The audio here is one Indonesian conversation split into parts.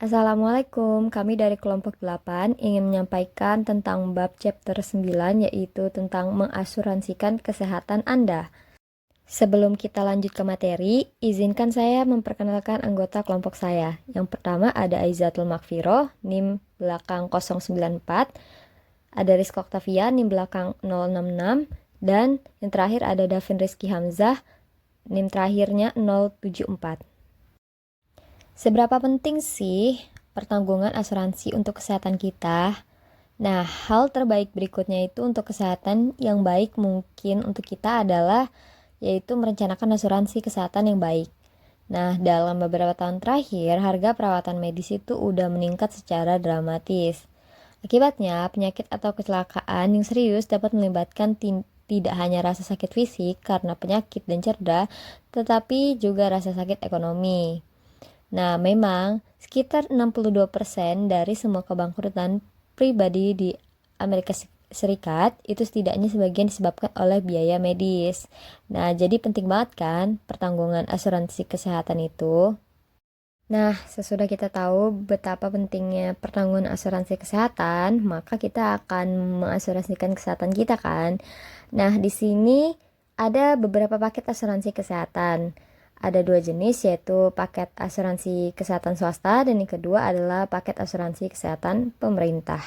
Assalamualaikum, kami dari kelompok 8 ingin menyampaikan tentang bab chapter 9 yaitu tentang mengasuransikan kesehatan Anda. Sebelum kita lanjut ke materi, izinkan saya memperkenalkan anggota kelompok saya. Yang pertama ada Aizatul Makfiroh, NIM belakang 094, ada Rizko Octavia, NIM belakang 066, dan yang terakhir ada Davin Rizky Hamzah, NIM terakhirnya 074. Seberapa penting sih pertanggungan asuransi untuk kesehatan kita? Nah, hal terbaik berikutnya itu untuk kesehatan yang baik mungkin untuk kita adalah yaitu merencanakan asuransi kesehatan yang baik. Nah, dalam beberapa tahun terakhir, harga perawatan medis itu udah meningkat secara dramatis. Akibatnya, penyakit atau kecelakaan yang serius dapat melibatkan tidak hanya rasa sakit fisik karena penyakit dan cedera, tetapi juga rasa sakit ekonomi. Nah, memang sekitar 62% dari semua kebangkrutan pribadi di Amerika Serikat itu setidaknya sebagian disebabkan oleh biaya medis. Nah, jadi penting banget kan pertanggungan asuransi kesehatan itu. Nah, sesudah kita tahu betapa pentingnya pertanggungan asuransi kesehatan, maka kita akan mengasuransikan kesehatan kita kan. Nah, di sini ada beberapa paket asuransi kesehatan. Ada dua jenis yaitu paket asuransi kesehatan swasta dan yang kedua adalah paket asuransi kesehatan pemerintah.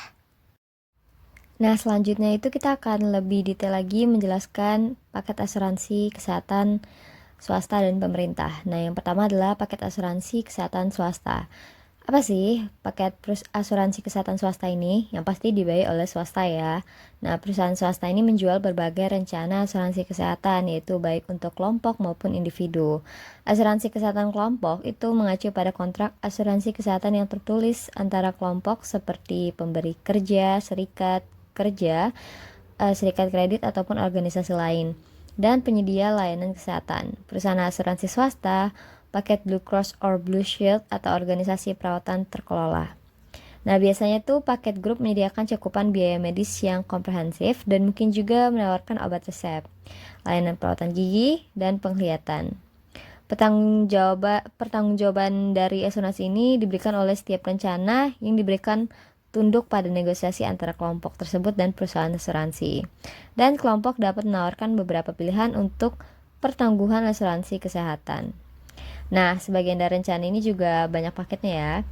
Nah, selanjutnya itu kita akan lebih detail lagi menjelaskan paket asuransi kesehatan swasta dan pemerintah. Nah, yang pertama adalah paket asuransi kesehatan swasta. Apa sih paket asuransi kesehatan swasta ini? Yang pasti dibayar oleh swasta ya. Nah, perusahaan swasta ini menjual berbagai rencana asuransi kesehatan, yaitu baik untuk kelompok maupun individu. Asuransi kesehatan kelompok itu mengacu pada kontrak asuransi kesehatan yang tertulis antara kelompok seperti pemberi kerja, serikat kerja, serikat kredit ataupun organisasi lain, dan penyedia layanan kesehatan. Perusahaan asuransi swasta paket Blue Cross or Blue Shield atau organisasi perawatan terkelola. Nah, biasanya tuh paket grup menyediakan cakupan biaya medis yang komprehensif dan mungkin juga menawarkan obat resep, layanan perawatan gigi, dan penglihatan. Pertanggungjawaban dari asuransi ini diberikan oleh setiap rencana yang diberikan tunduk pada negosiasi antara kelompok tersebut dan perusahaan asuransi. Dan kelompok dapat menawarkan beberapa pilihan untuk pertanggungan asuransi kesehatan. Nah, sebagian dari rencana ini juga banyak paketnya ya.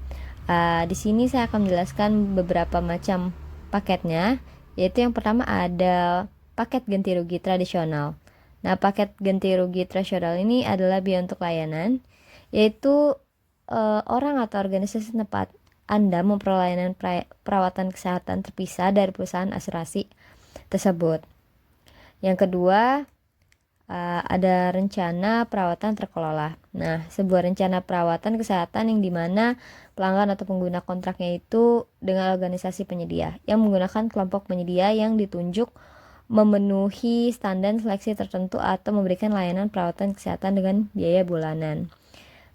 Di sini saya akan menjelaskan beberapa macam paketnya, yaitu yang pertama ada paket ganti rugi tradisional. Nah, paket ganti rugi tradisional ini adalah biaya untuk layanan, yaitu orang atau organisasi tempat Anda memperoleh layanan perawatan kesehatan terpisah dari perusahaan asuransi tersebut. Yang kedua, ada rencana perawatan terkelola. Nah, sebuah rencana perawatan kesehatan yang dimana pelanggan atau pengguna kontraknya itu dengan organisasi penyedia yang menggunakan kelompok penyedia yang ditunjuk memenuhi standar seleksi tertentu atau memberikan layanan perawatan kesehatan dengan biaya bulanan.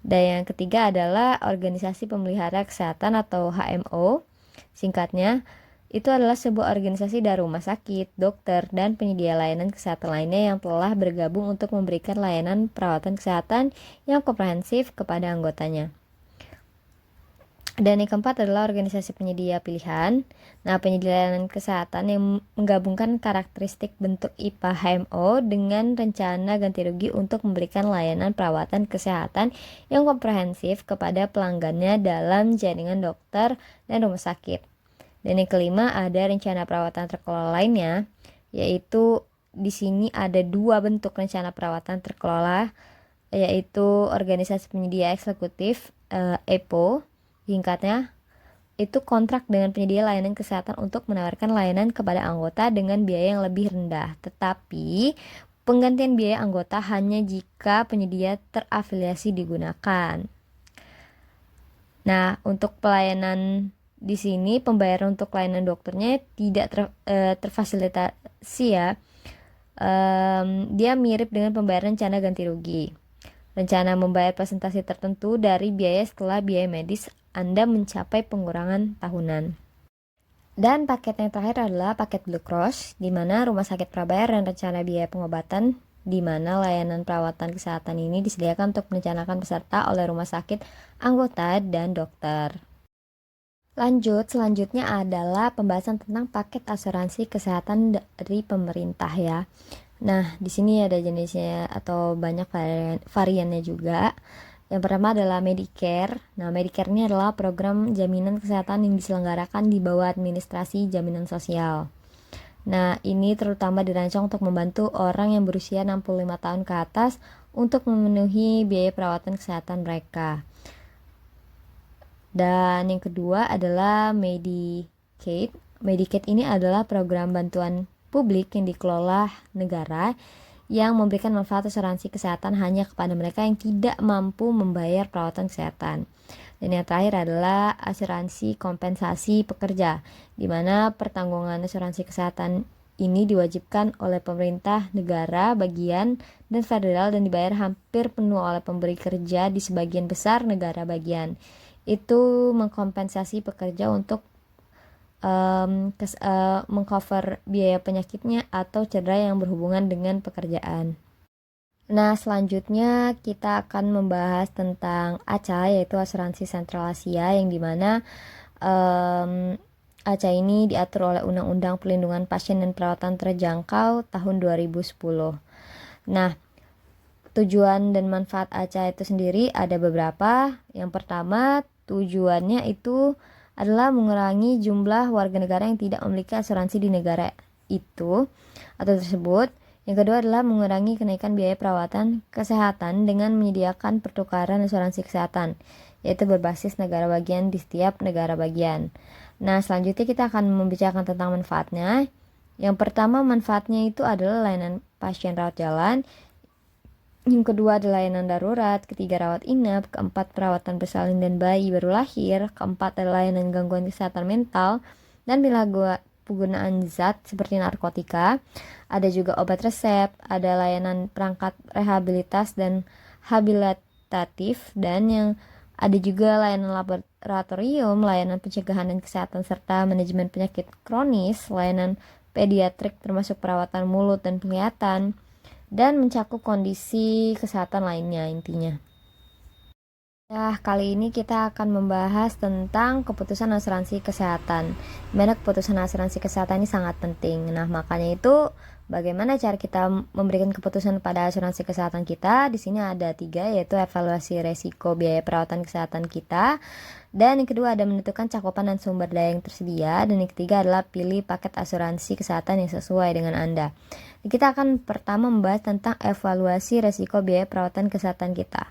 Dan yang ketiga adalah organisasi pemelihara kesehatan atau HMO, singkatnya. Itu adalah sebuah organisasi dari rumah sakit, dokter, dan penyedia layanan kesehatan lainnya yang telah bergabung untuk memberikan layanan perawatan kesehatan yang komprehensif kepada anggotanya. Dan yang keempat adalah organisasi penyedia pilihan. Nah, penyedia layanan kesehatan yang menggabungkan karakteristik bentuk IPA HMO dengan rencana ganti rugi untuk memberikan layanan perawatan kesehatan yang komprehensif kepada pelanggannya dalam jaringan dokter dan rumah sakit. Dan yang kelima ada rencana perawatan terkelola lainnya, yaitu di sini ada dua bentuk rencana perawatan terkelola, yaitu organisasi penyedia eksekutif EPO, singkatnya. Itu kontrak dengan penyedia layanan kesehatan untuk menawarkan layanan kepada anggota dengan biaya yang lebih rendah. Tetapi penggantian biaya anggota hanya jika penyedia terafiliasi digunakan. Nah, untuk pelayanan di sini pembayaran untuk layanan dokternya tidak terfasilitasi ya. Dia mirip dengan pembayaran rencana ganti rugi. Rencana membayar presentasi tertentu dari biaya setelah biaya medis Anda mencapai pengurangan tahunan. Dan paket yang terakhir adalah paket Blue Cross, di mana rumah sakit prabayar dan rencana biaya pengobatan, di mana layanan perawatan kesehatan ini disediakan untuk merencanakan peserta oleh rumah sakit, anggota, dan dokter. Selanjutnya adalah pembahasan tentang paket asuransi kesehatan dari pemerintah ya. Nah, di sini ada jenisnya atau banyak variannya juga. Yang pertama adalah Medicare. Nah, Medicare ini adalah program jaminan kesehatan yang diselenggarakan di bawah administrasi jaminan sosial. Nah, ini terutama dirancang untuk membantu orang yang berusia 65 tahun ke atas untuk memenuhi biaya perawatan kesehatan mereka. Dan yang kedua adalah Medicaid. Medicaid ini adalah program bantuan publik yang dikelola negara yang memberikan manfaat asuransi kesehatan hanya kepada mereka yang tidak mampu membayar perawatan kesehatan. Dan yang terakhir adalah asuransi kompensasi pekerja, di mana pertanggungan asuransi kesehatan ini diwajibkan oleh pemerintah negara bagian dan federal dan dibayar hampir penuh oleh pemberi kerja di sebagian besar negara bagian. Itu mengkompensasi pekerja untuk mengcover biaya penyakitnya atau cedera yang berhubungan dengan pekerjaan. Nah, selanjutnya kita akan membahas tentang ACA, yaitu Asuransi Sentral Asia, yang dimana ACA ini diatur oleh Undang-Undang Perlindungan Pasien dan Perawatan Terjangkau tahun 2010. Nah, tujuan dan manfaat ACA itu sendiri ada beberapa. Yang pertama, tujuannya itu adalah mengurangi jumlah warga negara yang tidak memiliki asuransi di negara itu atau tersebut. Yang kedua adalah mengurangi kenaikan biaya perawatan kesehatan dengan menyediakan pertukaran asuransi kesehatan, yaitu berbasis negara bagian di setiap negara bagian. Nah, selanjutnya kita akan membicarakan tentang manfaatnya. Yang pertama, manfaatnya itu adalah layanan pasien rawat jalan. Yang kedua adalah layanan darurat, ketiga rawat inap, keempat perawatan bersalin dan bayi baru lahir, keempat adalah layanan gangguan kesehatan mental, dan penggunaan zat seperti narkotika. Ada juga obat resep, ada layanan perangkat rehabilitas dan habilitatif, dan yang ada juga layanan laboratorium, layanan pencegahan dan kesehatan serta manajemen penyakit kronis, layanan pediatrik termasuk perawatan mulut dan penglihatan, dan mencakup kondisi kesehatan lainnya intinya. Nah, kali ini kita akan membahas tentang keputusan asuransi kesehatan. Dimana keputusan asuransi kesehatan ini sangat penting. Nah, makanya itu bagaimana cara kita memberikan keputusan pada asuransi kesehatan kita? Di sini ada 3, yaitu evaluasi resiko biaya perawatan kesehatan kita. Dan yang kedua ada menentukan cakupan dan sumber daya yang tersedia. Dan yang ketiga adalah pilih paket asuransi kesehatan yang sesuai dengan Anda. Kita akan pertama membahas tentang evaluasi resiko biaya perawatan kesehatan kita.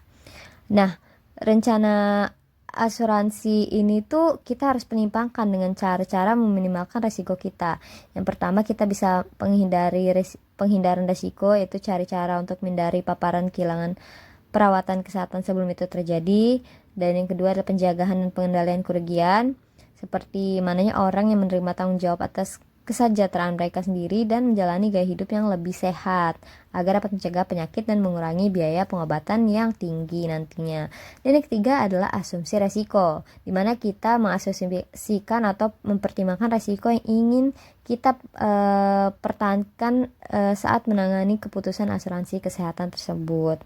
Nah, rencana asuransi ini tuh kita harus penyimpangkan dengan cara-cara meminimalkan resiko kita. Yang pertama kita bisa penghindaran resiko, yaitu cari cara untuk menghindari paparan kehilangan perawatan kesehatan sebelum itu terjadi. Dan yang kedua adalah penjagaan dan pengendalian kerugian, seperti mananya orang yang menerima tanggung jawab atas kesejahteraan mereka sendiri dan menjalani gaya hidup yang lebih sehat agar dapat mencegah penyakit dan mengurangi biaya pengobatan yang tinggi nantinya. Dan yang ketiga adalah asumsi resiko, di mana kita mengasumsikan atau mempertimbangkan resiko yang ingin kita pertahankan saat menangani keputusan asuransi kesehatan tersebut.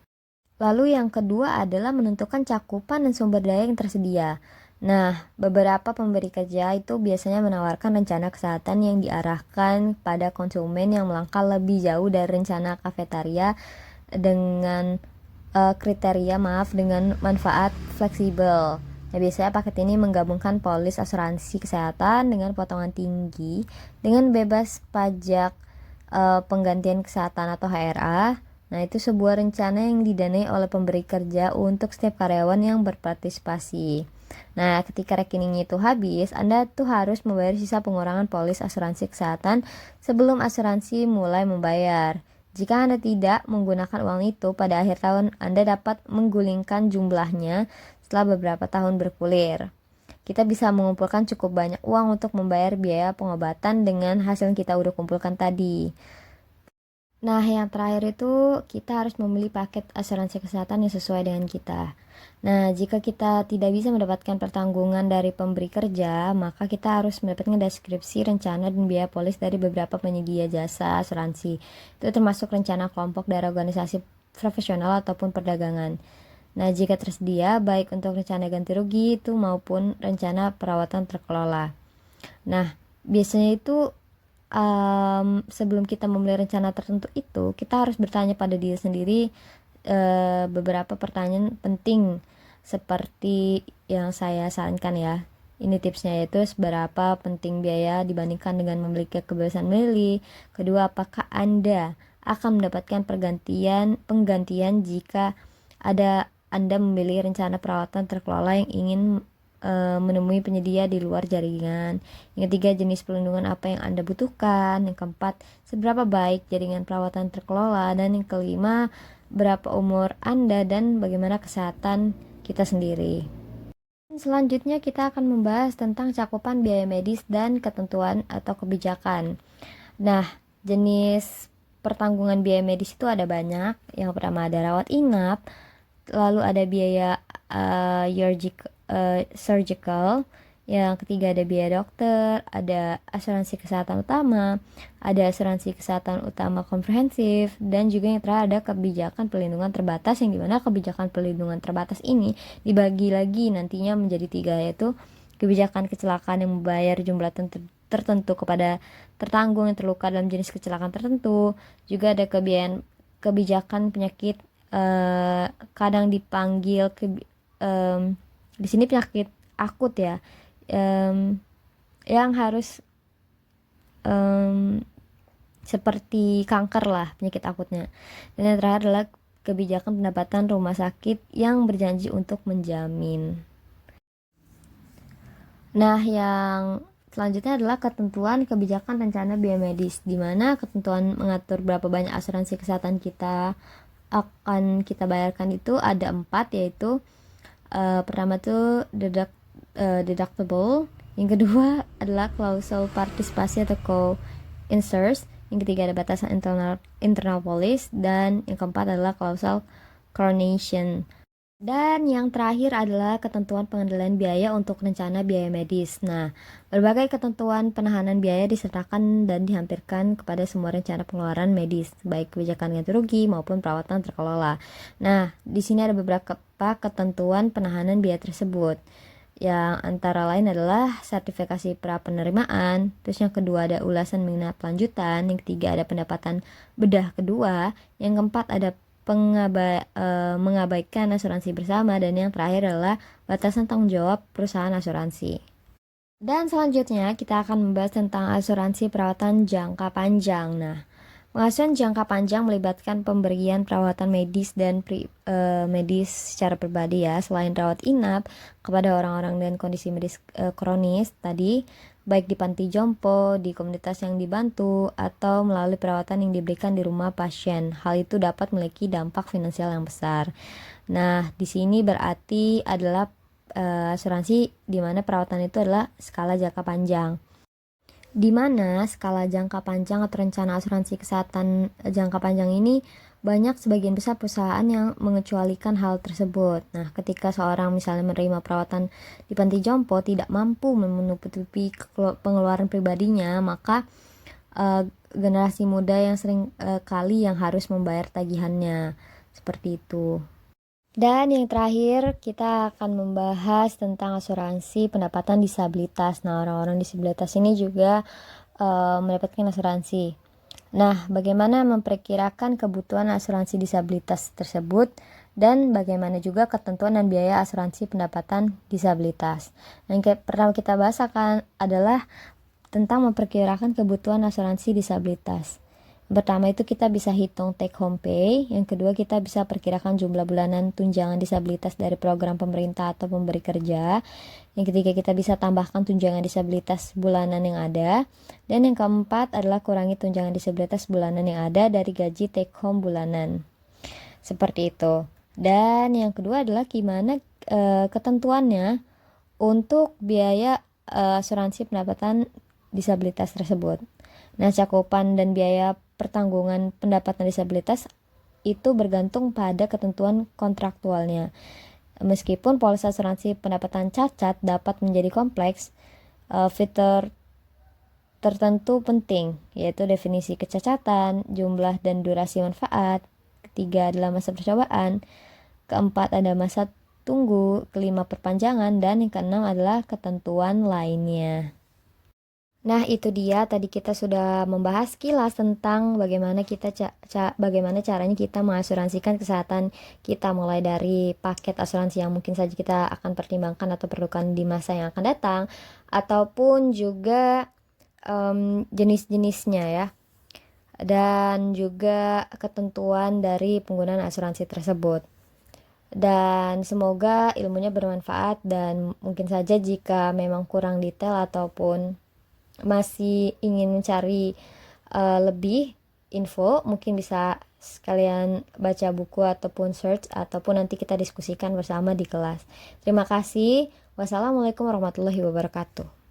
Lalu yang kedua adalah menentukan cakupan dan sumber daya yang tersedia. Nah, beberapa pemberi kerja itu biasanya menawarkan rencana kesehatan yang diarahkan pada konsumen yang melangkah lebih jauh dari rencana kafetaria dengan dengan manfaat fleksibel. Nah, biasanya paket ini menggabungkan polis asuransi kesehatan dengan potongan tinggi, dengan bebas pajak penggantian kesehatan atau HRA. Nah, itu sebuah rencana yang didanai oleh pemberi kerja untuk setiap karyawan yang berpartisipasi. Nah, ketika rekeningnya itu habis, Anda tuh harus membayar sisa pengurangan polis asuransi kesehatan sebelum asuransi mulai membayar. Jika Anda tidak menggunakan uang itu pada akhir tahun, Anda dapat menggulingkan jumlahnya setelah beberapa tahun bergulir. Kita bisa mengumpulkan cukup banyak uang untuk membayar biaya pengobatan dengan hasil yang kita udah kumpulkan tadi. Nah, yang terakhir itu kita harus memilih paket asuransi kesehatan yang sesuai dengan kita. Nah, jika kita tidak bisa mendapatkan pertanggungan dari pemberi kerja, maka kita harus mendapatkan deskripsi, rencana, dan biaya polis dari beberapa penyedia jasa asuransi. Itu termasuk rencana kelompok dari organisasi profesional ataupun perdagangan. Nah, jika tersedia, baik untuk rencana ganti rugi itu maupun rencana perawatan terkelola. Nah, biasanya itu sebelum kita memulai rencana tertentu itu, kita harus bertanya pada diri sendiri beberapa pertanyaan penting seperti yang saya sarankan ya. Ini tipsnya, yaitu seberapa penting biaya dibandingkan dengan memiliki kebebasan memilih. Kedua, apakah Anda akan mendapatkan penggantian jika Anda memilih rencana perawatan terkelola yang ingin menemui penyedia di luar jaringan. Yang ketiga, jenis pelindungan apa yang Anda butuhkan. Yang keempat, seberapa baik jaringan perawatan terkelola. Dan yang kelima, berapa umur Anda dan bagaimana kesehatan kita sendiri. Selanjutnya kita akan membahas tentang cakupan biaya medis dan ketentuan atau kebijakan. Nah, jenis pertanggungan biaya medis itu ada banyak. Yang pertama ada rawat inap, lalu ada biaya surgical, yang ketiga ada biaya dokter, ada asuransi kesehatan utama, ada asuransi kesehatan utama komprehensif, dan juga yang terakhir ada kebijakan perlindungan terbatas, yang dimana kebijakan perlindungan terbatas ini dibagi lagi nantinya menjadi 3, yaitu kebijakan kecelakaan yang membayar jumlah tertentu kepada tertanggung yang terluka dalam jenis kecelakaan tertentu. Juga ada kebijakan penyakit kadang dipanggil di sini penyakit akut ya, yang harus seperti kanker lah penyakit akutnya. Dan yang terakhir adalah kebijakan pendapatan rumah sakit yang berjanji untuk menjamin. Nah, yang selanjutnya adalah ketentuan kebijakan rencana biaya medis, di mana ketentuan mengatur berapa banyak asuransi kesehatan kita akan kita bayarkan itu ada 4, yaitu pertama tuh deductible, yang kedua adalah klausul partisipasi atau co-insures, yang ketiga ada batasan internal police, dan yang keempat adalah klausul coronation. Dan yang terakhir adalah ketentuan pengendalian biaya untuk rencana biaya medis. Nah, berbagai ketentuan penahanan biaya disertakan dan dihampirkan kepada semua rencana pengeluaran medis, baik kebijakan ganti rugi maupun perawatan terkelola. Nah, di sini ada beberapa ketentuan penahanan biaya tersebut, yang antara lain adalah sertifikasi pra-penerimaan, terus yang kedua ada ulasan mengenai pelanjutan, yang ketiga ada pendapatan bedah kedua, yang keempat ada mengabaikan asuransi bersama, dan yang terakhir adalah batasan tanggung jawab perusahaan asuransi. Dan selanjutnya kita akan membahas tentang asuransi perawatan jangka panjang. Nah, pengasuhan jangka panjang melibatkan pemberian perawatan medis dan medis secara pribadi ya, selain rawat inap kepada orang-orang dengan kondisi medis kronis tadi, baik di panti jompo, di komunitas yang dibantu, atau melalui perawatan yang diberikan di rumah pasien. Hal itu dapat memiliki dampak finansial yang besar. Nah, di sini berarti adalah asuransi di mana perawatan itu adalah skala jangka panjang. Di mana skala jangka panjang atau rencana asuransi kesehatan jangka panjang ini banyak sebagian besar perusahaan yang mengecualikan hal tersebut. Nah, ketika seorang misalnya menerima perawatan di panti jompo tidak mampu menutupi pengeluaran pribadinya, maka generasi muda yang sering kali yang harus membayar tagihannya. Seperti itu. Dan yang terakhir kita akan membahas tentang asuransi pendapatan disabilitas. Nah, orang-orang disabilitas ini juga mendapatkan asuransi. Nah, bagaimana memperkirakan kebutuhan asuransi disabilitas tersebut, dan bagaimana juga ketentuan dan biaya asuransi pendapatan disabilitas. Yang pertama kita bahas adalah tentang memperkirakan kebutuhan asuransi disabilitas. Yang pertama itu kita bisa hitung take home pay, yang kedua kita bisa perkirakan jumlah bulanan tunjangan disabilitas dari program pemerintah atau pemberi kerja, yang ketiga kita bisa tambahkan tunjangan disabilitas bulanan yang ada, dan yang keempat adalah kurangi tunjangan disabilitas bulanan yang ada dari gaji take home bulanan. Seperti itu. Dan yang kedua adalah gimana ketentuannya untuk biaya asuransi pendapatan disabilitas tersebut. Nah, cakupan dan biaya pertanggungan pendapatan disabilitas itu bergantung pada ketentuan kontraktualnya. Meskipun polis asuransi pendapatan cacat dapat menjadi kompleks, fitur tertentu penting, yaitu definisi kecacatan, jumlah dan durasi manfaat, ketiga adalah masa percobaan, keempat ada masa tunggu, kelima perpanjangan, dan yang keenam adalah ketentuan lainnya. Nah, itu dia tadi kita sudah membahas kilas tentang bagaimana caranya kita mengasuransikan kesehatan kita, mulai dari paket asuransi yang mungkin saja kita akan pertimbangkan atau perlukan di masa yang akan datang, ataupun juga jenis-jenisnya ya, dan juga ketentuan dari penggunaan asuransi tersebut. Dan semoga ilmunya bermanfaat, dan mungkin saja jika memang kurang detail ataupun masih ingin mencari lebih info, mungkin bisa sekalian baca buku ataupun search, ataupun nanti kita diskusikan bersama di kelas. Terima kasih. Wassalamualaikum warahmatullahi wabarakatuh.